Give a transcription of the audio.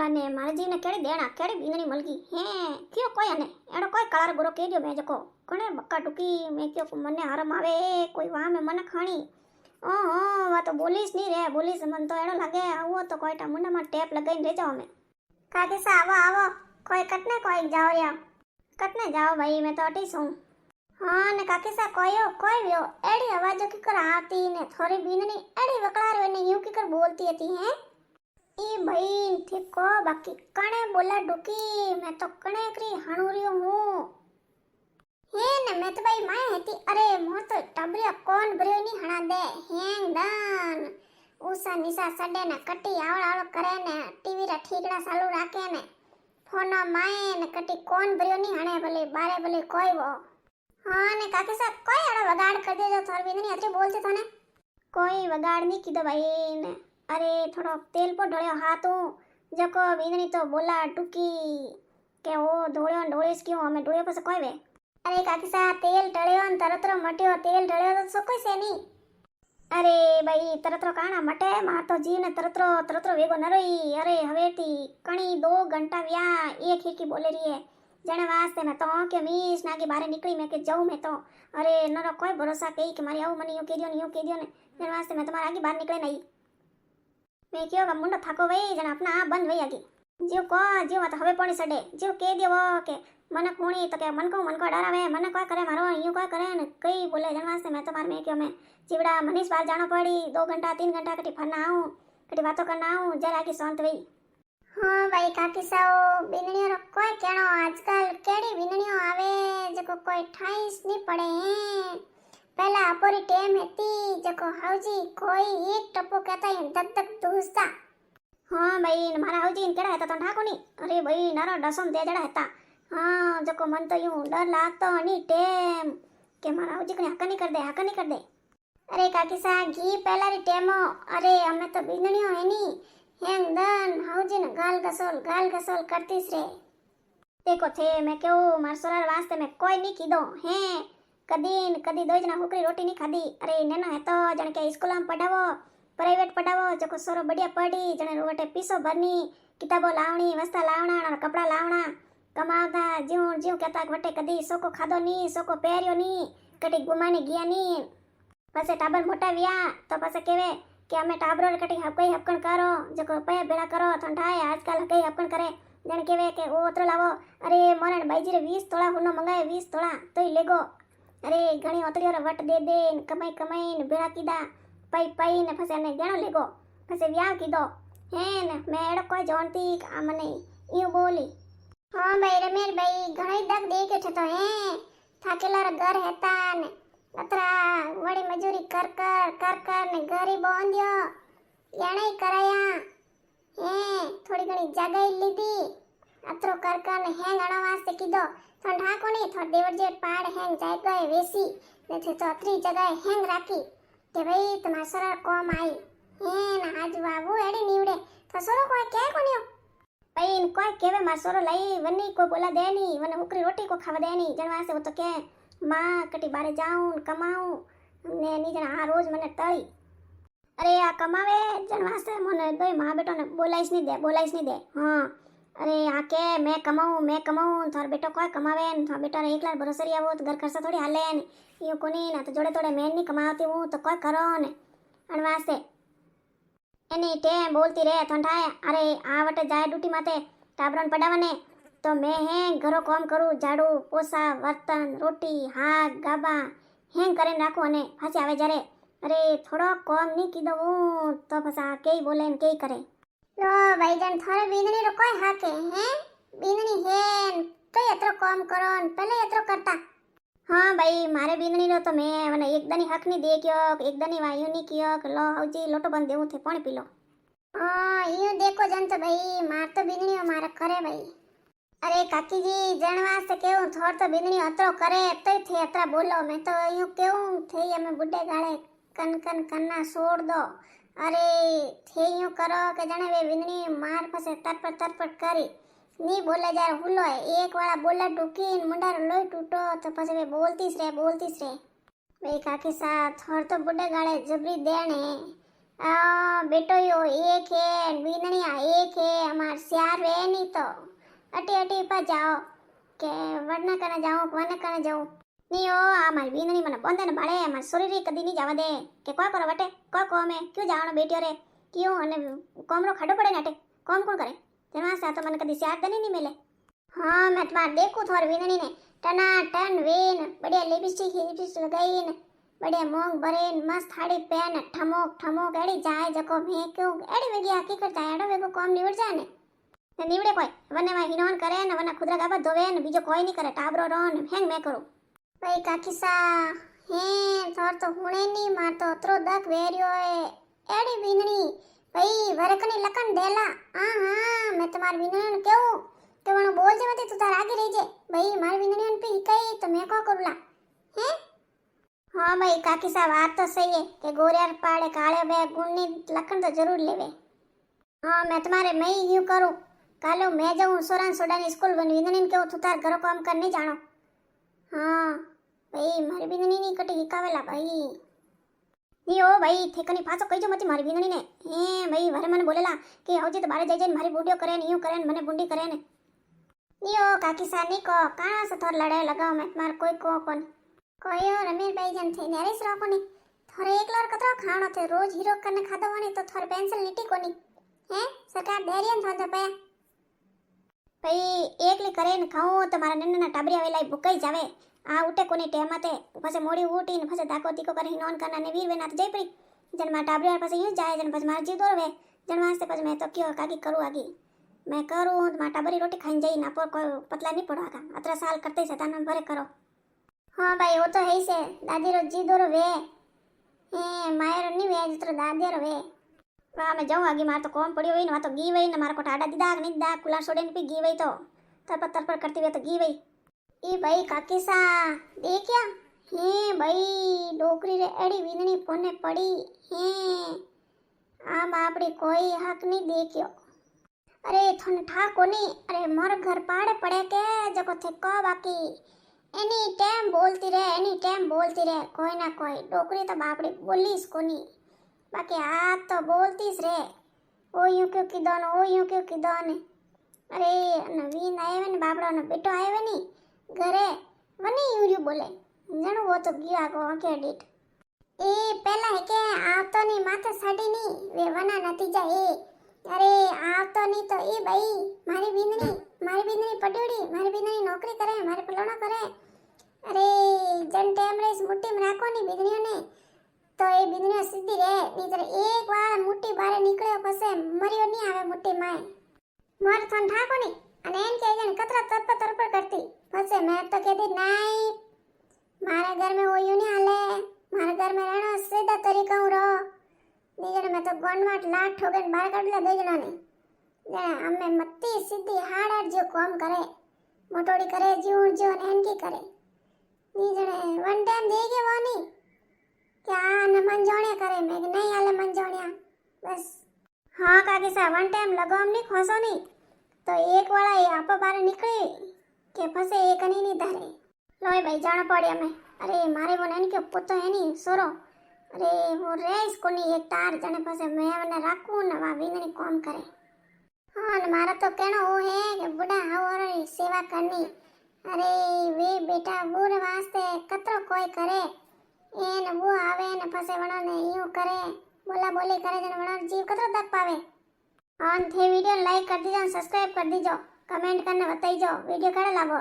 અને મારા જીવને કેડી દેણા કેડી બીંગણી મલગી હે કયો કોઈ અને એનો કોઈ કળાર ગોરો કેજો મેં જકો કોને બક્કા ટૂકી મેં કયો મને હરમ આવે કોઈ વામે મને ખાણી ઓહો વા તો બોલીશ નહીં રે બોલીશ મન તો એનો લાગે આવો તો કોઈટા મુંડામાં ટેપ લગાઈને રેજો અમે કાકી સા આવો આવો કોઈ કટને કોઈ જાઓ યા કટને જાઓ ભાઈ મેં તો અટી છું हाँ ने काकी सा कोई व्यो एड़ी आवाजो की कर आती ने थोड़ी बीननी एड़ी वकलार ने यूं की कर बोलती थी हैं ई भाई ठीक को बाकी कणे बोला डुकी मैं तो कणे करी हणुरियो हूं हे ने मैं तो भाई माय हेती अरे मो तो टबरिया कोन भरियो नी हणा दे हेंग दान उसा निसा सडे ने कटी आवड़ आवड़ करे ने टीवी रा ठीकड़ा चालू राखे ने फोन माय ने कटी कोन भरियो नी हणे भले बारे भले कोई वो हाँ ने काकी सा कोई अड़ा वगाड़ कर दे जो थोड़ी बिंदनी अरे बोलते था ने कोई वगाड़ नहीं कीधो भाई ने अरे थोड़ो तेल पर ढोड़ियो हाथों जको बिंदनी तो बोला टुकी के वो ढोड़ियो ढोड़ीस क्यों हमें ढोड़ियो पर से कोई वे अरे काकी सा तेल टळियो न तरतरो मट्यो तेल ढळियो तो सो कोई से नहीं अरे भाई तरतरो काना मटे मार तो जी ने तरतरो वेगो न रही अरे हवेती कणी 2 घंटा व्या एक ही की बोले रही है जने वास्ते मैं तो के मीस नागी बारे निकली मैं के जाऊं मैं तो अरे नरो कोई भरोसा कही कि मारी आऊ मने यूं कह दियो ने जने वास्ते मैं तुम्हारा आगे बाहर निकले नहीं मैं क्यों का मुंडो थाको वई जने अपना आ बंद वई आगी जीव तो हवे पानी सडे जीव कह दियो के मन खूणी तो के मन को डरावे मन कोई करे मारो यूं कोई करे ने कई बोले जने वास्ते मैं तो मार में क्यों मैं जीवड़ा मनीष बार जानो पड़ी 2 घंटा 3 घंटा कटी फरना आऊं कटी बातों करना आऊं जरा की शांत वई हाँ भाई काकी साओ बीनणियों रो कोई केणो आजकल केड़ी बीनणियों आवे जको कोई ठाईस नहीं पड़े हैं पहला अपोरी टेम हेती जको हाउजी कोई एक टप्पो कहता है धक धक धूसता हाँ भाई मारा हाउजी इन केड़ा हेता तो ठाको नी अरे भाई नारो डसम दे जड़ा हेता हाँ जको मन तो यूं डर लागतो नी टेम के मारा हाउजी कने हक नहीं कर दे अरे काकी सा घी पहला री टेमो अरे हमें तो बीनणियों है नी हेंग दन हाउजी ने गाल गसोल करतीस रे देखो थे मैं क्यों मार सोरार वास्ते मैं कोई नहीं कीधो हैं कदी 2 जना हुकरी रोटी नहीं खादी अरे नेनो है तो जण के स्कूल में पढ़ावो प्राइवेट पढ़ावो जको सोरो बढ़िया पढ़ी जने रोटे पीसो भरनी किताबो लावणी वस्ता लावणा और कपड़ा लावणा कमावता जीव कहता वटे कदी सोको खादो नी सोको પહેર્યો नी कटी गुमाने गया नी पछे टाबर मोटा व्या तो पछे केवे कि हमें टाबरो कटी हकई हपकण करो जको रुपया भेड़ा करो ठंडाए आजकल हकई हपकण करे जण केवे के ओ ओतरो लावो अरे मोरण बाईजी रे 20 तोड़ा हुनो मंगाए 20 तोड़ा तोय लेगो अरे घणी ओतरियो रे वट दे दे कमाई ने भेड़ा कीदा पाई ने फसे ने गणो लेगो फसे व्याह कीधो हे ने मैं एड़ो कोई जानती आ मने यूं बोली हां भाई रमेर भाई घणी दग दे के छतो हे थाकेला रे घर हेता ने अतरा वड़ी मजूरी कर ने घरी बांध्यो याने कराया हे थोड़ी घणी जगह लीधी अतरो कर ने हेंग अणा वास्ते कीधो ठंडा कोनी थोड़ देवर जेट पाड़ हेंग जाय गए वेसी ने थे तो अतरी जगह हेंग राखी के भाई तुम्हारा सरा कोम आई हे ना आज बाबू एडी नीवड़े तो सरो कोई के कोनियो भाई इन कोई केवे मार सरो लई वनी को बोला देनी वने हुकरी रोटी को खावा देनी जण वास्ते वो तो के मां कटी बारे जाऊं कमाऊं ने नी जण आ रोज मने तळी अरे आ कमावे जण वास्ते मने दोय मां बेटो ने बोलाइस नहीं दे हां अरे आ के मैं कमाऊं थार बेटो कोई कमावे न थार बेटा रे एकला भरोसे री आवो तो घर खर्चा थोड़ी हाले न यो कोनी ना तो जोड़े तोड़े मैं नहीं कमावती हूं तो कोई करो ने अण वास्ते एनी टेम बोलती रे ठंडाए अरे आ वटे जाए ड्यूटी माते टाबरन पडावने तो मैं हैं घरो काम करूँ झाड़ू पोसा बर्तन रोटी हाथ गाबा हें करें राखू अने पाछी आवे जारे अरे थोड़ो काम नहीं कीधो तो फसा केई बोले न केई करे लो भाईजान थारे बींदणी रो कोई हाके हैं बींदणी है तो एतरो काम करो न पहले एतरो करता हाँ भाई मारे बींदणी रो तो मैं मने एक दनी हक नहीं दे क्यो एक दनी वायु नहीं कियो लो हौजी लोटो बंद देऊ थे पानी पी लो हां यूं देखो जन तो भाई मार तो बींदणी मारा करे भाई अरे काकी जी जण वास्ते केऊ थोड़ तो बींदणी अतरो करे तो थे अतरा बोलो मैं तो यूं केऊ थे हमें बुड्ढे गाड़े कन कन्ना छोड़ दो अरे थे यूं करो के जने वे बींदणी मार फसे तरपट करी नी बोले जार हुलो है एक वाला बोला डुकी मुंडा लोई टूटो तो फसे वे बोलतीस रे वे काकी साथ थोड़ तो बुड्ढे गाड़े जबरी देने बेटो यो एक है बीननिया एक है हमार श्यार वे नहीं तो अटी अटी पा जाओ के वरना करने जाओ वरना करने जाओ नहीं ओ हमारी बीननी मन बंदे ने बाड़े हमार शरीर कदी नहीं जावा दे के कोई करो बटे कोई में क्यों जावनो बेटियो रे क्यों अने कोमरो खाडो पड़े नाटे कौन करे तेना से तो मन कदी श्यार दनी नहीं मिले हाँ मैं तुम्हार देखूं थोर बीननी ने टना टन वेन बढ़िया लिपस्टिक लगाई ने बढ़िया मोंग भरे मस्त हाड़ी पहन ठमोक ठमोक एड़ी जाए जको मैं क्यों एड़ी वेगी हकीकत जाए एड़ो वेगो कॉम निवड़ जाए ने निवड़े कोई वने मा हिनोन करे ने वने खुदरा गाबा धोवे ने बीजो कोई नहीं करे टाबरो रोन हेंग मैं करूं भाई काकीसा हे थोर तो हुणे नी मार तो अतरो दक वेरियो है एड़ी बीननी भाई वरकनी लकन देला हां मैं तुम्हार बीननी केऊ के वणो बोल जे मते तू तार आगे रही जे भाई मार बीननी पे कई तो मैं को करूला हैं हाँ भाई काकी साहब बात तो सही है कि गोरियार पाड़े काले बे गुणनी लखन तो जरूर लेवे हाँ मैं तुम्हारे मैं ही यूं करूं कालो मैं जाऊं सोरान सोडानी स्कूल बन विंदनी के तू तार घरों काम कर नहीं जानो हाँ भाई मारी विंदनी नहीं कटी हिकावेला भाई नहीं ओ भाई ठेकनी पाछो कही जो मती मारी विंदनी ने ए भाई वरे मने बोलेला कि आवजे तो बारे जाई जाई मारी बूडियो करे ने यूं करे ने मने बुंडी करे ने नहीं ओ काकी साहब नहीं को काना से थोर लड़ाई लगाओ मैं तुम्हार कोई को कोन कोयो रमेश भाई जन थे नेरेस रो कोनी थोरे एक लोर कतरो खाणो थे रोज हीरो करने खादो वानी तो थोरे पेंसिल लीटी कोनी हैं सरकार देरियन थोंदे पे भाई एकली करे ने खाऊं तो मारा नन्ना टाबरिया वेलाई भुकाई जावे आ उठे कोनी टेमाते पछे मोड़ी उठी ने पछे दाको तीको करे नॉन करना ने वीर वेना तो जई पड़ी जन मा टाबरिया पछे यूं जाए जन पछे मार जीव दोरवे जन वास्ते पछे मैं तो क्यों काकी करू आगी मैं करूं तो मा टाबरी रोटी खाइन जाई ना पर कोई पतला नहीं पड़वागा अतरा साल करते सताना भरे करो हाँ भाई वो तो है ही से दादी रो जी दो वे हे मायर नहीं वे जितरो दादी रो वे वाह मैं जाऊं आगे मार तो कौन पड़ी हुई ना तो गी वही ना मार को टाडा दीदा नहीं दा कुला सोडे ने पे गी वही तो तरपर करती हुई तो गी वही ई भाई काकी सा देखया हे भाई डोकरी रे एड़ी विननी पोने पड़ी हे आ बापड़ी कोई हक नहीं देखियो अरे थने ठा कोनी अरे मोर घर पाड़े पड़े के जको थे को बाकी एनी टाइम बोलती रहे कोई ना कोई डोकरी तो बापड़ी बोलीस कोनी बाकी आप तो बोलतीस रे ओ यूं क्यों किदोन अरे नवीन आए वे ने बापड़ो ने बेटो आए वे नी घरे वनी यूं बोले जण वो तो गया को के डिट ए पहला है के आप तो नहीं माथे साडी नी वे वना नतीजा ए अरे आप तो नहीं तो ए भाई मारी बिंदनी पटोड़ी मारी बिंदनी नौकरी करे मारे पलोना करे अरे जन टाइम रे इस मुट्ठी में राखो नी बिंदनियों ने तो ए बिंदनियों सीधी रे नीतर एक बार मुट्ठी बाहर निकळ्यो पछे मरियो नहीं आवे मुट्ठी माय मोर थन ठाको नी अने एन के जन कतरा तरपर करती पछे मैं तो कहती नहीं मारे घर में वो यूं नहीं हाले मारे घर में रहना सीधा तरीका हूं रो नीजन में तो गोंडमाट लाट ठोके बाहर काढ ले दे जना ने जने हमें मत्ती सीधी हाड़ जो काम करे मोटोड़ी करे जीव जो एन की करे नीजने वन टाइम दे के वो नहीं क्या न मंजोड़िया करे मैं नहीं आले मंजोड़िया बस हाँ काकी सा वन टाइम लगाम नहीं खोसो नहीं तो एक वाला ये आपा बारे निकली के फसे एक नहीं धारे लोई भाई जाना पड़े हमें अरे मारे वो नैन के पुतो है नहीं सोरो अरे वो रेस को नहीं एक तार जने फसे मैं वने राखूं न वा विंगनी काम करे हाँ न मारा तो कहना वो है कि बुढ़ा और सेवा करनी अरे वे बेटा बूढ़ वास्ते कतरो कोई करे एन वो आवे न फसे वणो ने यूं करे बोला बोली करे जने वणो जीव कतरो तक पावे और थे वीडियो लाइक कर दीजो सब्सक्राइब कर दीजो कमेंट करने बताइजो वीडियो केड़ा लागो।